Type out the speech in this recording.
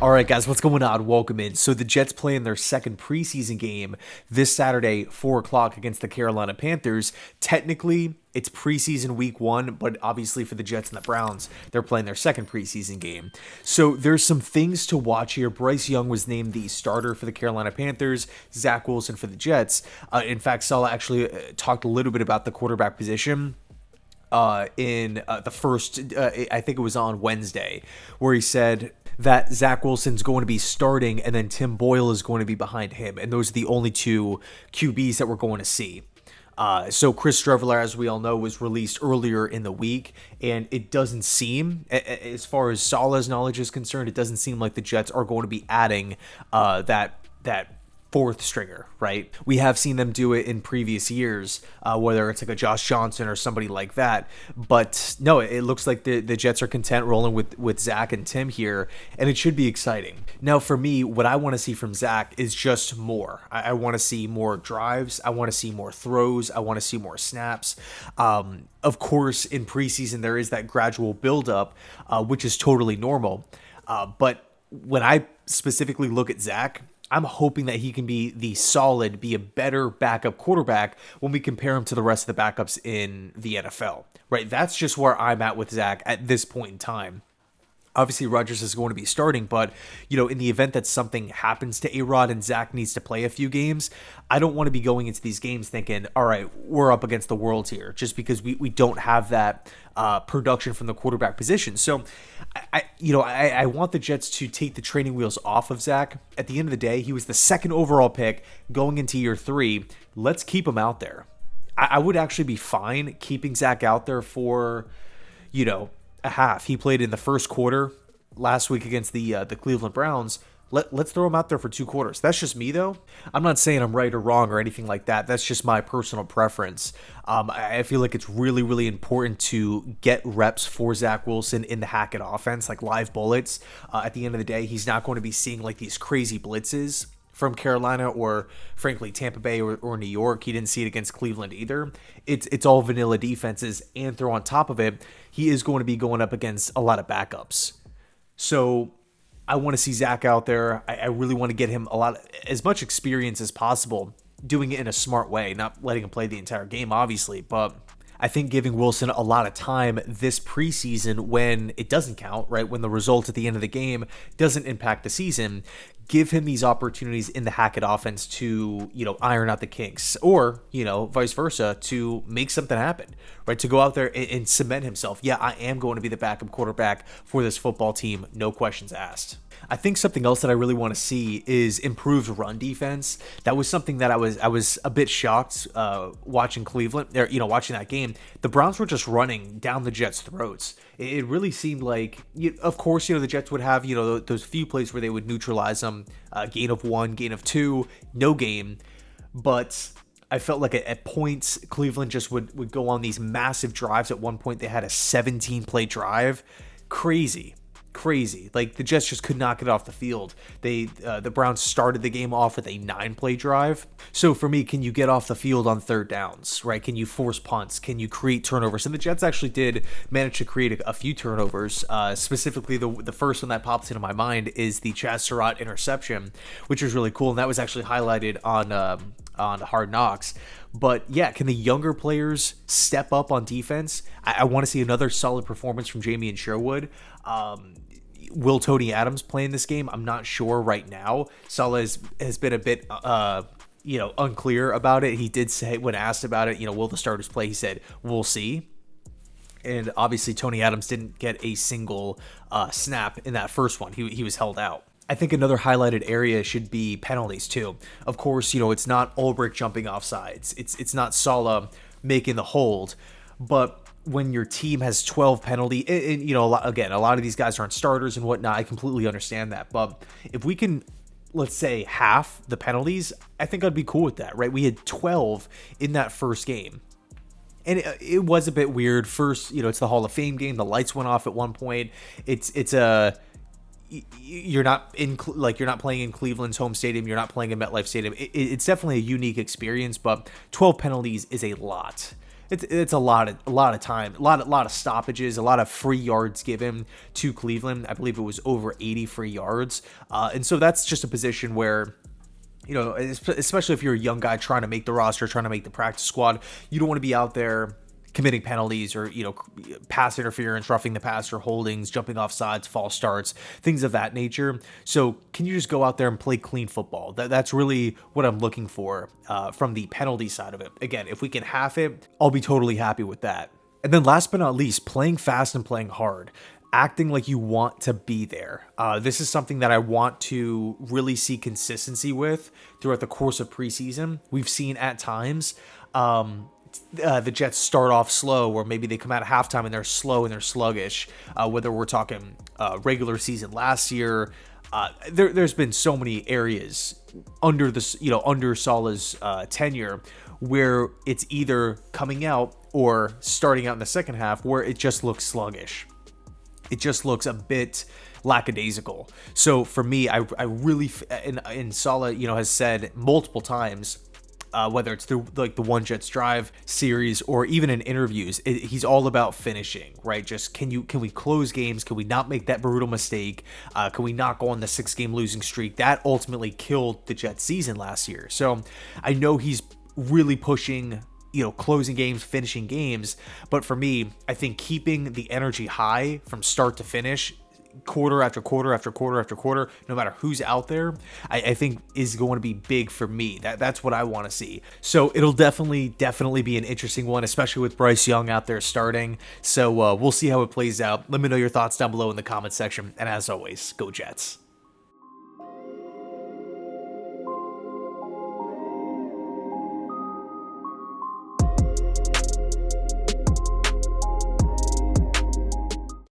All right, guys, what's going on? Welcome in. So the Jets play in their second preseason game this Saturday, 4 o'clock against the Carolina Panthers. Technically, it's preseason week 1, but obviously for the Jets and the Browns, they're playing their second preseason game. So there's some things to watch here. Bryce Young was named the starter for the Carolina Panthers, Zach Wilson for the Jets. In fact, Saleh actually talked a little bit about the quarterback position in the first, I think it was on Wednesday, where he said that Zach Wilson's going to be starting and then Tim Boyle is going to be behind him. And those are the only two QBs that we're going to see. So Chris Streveler, as we all know, was released earlier in the week, and it doesn't seem, as far as Saleh's knowledge is concerned, it doesn't seem like the Jets are going to be adding that fourth stringer, right? We have seen them do it in previous years, whether it's like a Josh Johnson or somebody like that. But no, it looks like the Jets are content rolling with Zach and Tim here, and it should be exciting. Now, for me, what I want to see from Zach is just more. I want to see more drives. I want to see more throws. I want to see more snaps. Of course, in preseason, there is that gradual buildup, which is totally normal. But when I specifically look at Zach, I'm hoping that he can be a better backup quarterback when we compare him to the rest of the backups in the NFL, right? That's just where I'm at with Zach at this point in time. Obviously, Rodgers is going to be starting, but, in the event that something happens to A-Rod and Zach needs to play a few games, I don't want to be going into these games thinking, all right, we're up against the world here, just because we don't have that production from the quarterback position. So, I want the Jets to take the training wheels off of Zach. At the end of the day, he was the second overall pick going into year 3. Let's keep him out there. I would actually be fine keeping Zach out there for, a half. He played in the first quarter last week against the Cleveland Browns. Let's throw him out there for 2 quarters. That's just me, though. I'm not saying I'm right or wrong or anything like that. That's just my personal preference. I feel like it's really, really important to get reps for Zach Wilson in the Hackett offense, like live bullets. At the end of the day, he's not going to be seeing like these crazy blitzes from Carolina or, frankly, Tampa Bay or New York. He didn't see it against Cleveland either. It's all vanilla defenses, and throw on top of it, he is going to be going up against a lot of backups. So I want to see Zach out there. I really want to get him as much experience as possible, doing it in a smart way, not letting him play the entire game, obviously, but I think giving Wilson a lot of time this preseason when it doesn't count, right? When the result at the end of the game doesn't impact the season, give him these opportunities in the Hackett offense to, iron out the kinks, or, vice versa, to make something happen, right? To go out there and cement himself. Yeah, I am going to be the backup quarterback for this football team. No questions asked. I think something else that I really want to see is improved run defense. That was something that I was a bit shocked watching Cleveland, or, watching that game. The Browns were just running down the Jets' throats. It really seemed like, of course, the Jets would have, those few plays where they would neutralize them, gain of 1, gain of 2, no gain. But I felt like at points, Cleveland just would go on these massive drives. At one point, they had a 17-play drive. Crazy. Like, the Jets just could not get off the field. The Browns started the game off with a 9-play drive. So for me, can you get off the field on third downs, right? Can you force punts? Can you create turnovers? And the Jets actually did manage to create a few turnovers. Specifically, the first one that pops into my mind is the Chaz Surratt interception, which was really cool. And that was actually highlighted on Hard Knocks. But yeah, can the younger players step up on defense? I want to see another solid performance from Jamie and Sherwood. Will Tony Adams play in this game? I'm not sure right now. Saleh has been a bit unclear about it. He did say, when asked about it, will the starters play? He said, we'll see. And obviously Tony Adams didn't get a single snap in that first one. He was held out. I think another highlighted area should be penalties too. Of course, it's not Ulbrich jumping off sides. It's not Saleh making the hold. But when your team has 12 penalty, and a lot of these guys aren't starters and whatnot. I completely understand that. But if we can, let's say, half the penalties, I think I'd be cool with that, right? We had 12 in that first game. And it was a bit weird. First, it's the Hall of Fame game. The lights went off at one point. You're not playing in Cleveland's home stadium. You're not playing in MetLife Stadium. It's definitely a unique experience, but 12 penalties is a lot. it's a lot of time, a lot of stoppages, a lot of free yards given to Cleveland. I believe it was over 80 free yards, and so that's just a position where, especially if you're a young guy trying to make the roster, trying to make the practice squad, you don't want to be out there committing penalties or, pass interference, roughing the passer, holdings, jumping off sides, false starts, things of that nature. So can you just go out there and play clean football? That's really what I'm looking for from the penalty side of it. Again, if we can half it, I'll be totally happy with that. And then last but not least, playing fast and playing hard. Acting like you want to be there. This is something that I want to really see consistency with throughout the course of preseason. We've seen at times the Jets start off slow, or maybe they come out at halftime and they're slow and they're sluggish. Whether we're talking regular season last year, there's been so many areas under this, under Salah's tenure, where it's either coming out or starting out in the second half where it just looks sluggish. It just looks a bit lackadaisical. So for me, I really, and Salah, has said multiple times, whether it's through like the One Jets Drive series or even in interviews, he's all about finishing, right? Just can we close games? Can we not make that brutal mistake? Can we not go on the 6-game losing streak that ultimately killed the Jets season last year? So I know he's really pushing, closing games, finishing games. But for me, I think keeping the energy high from start to finish, quarter after quarter after quarter after quarter, no matter who's out there, I think is going to be big for me. That's what I want to see. So it'll definitely be an interesting one, especially with Bryce Young out there starting. So we'll see how it plays out. Let me know your thoughts down below in the comment section. And as always, go Jets.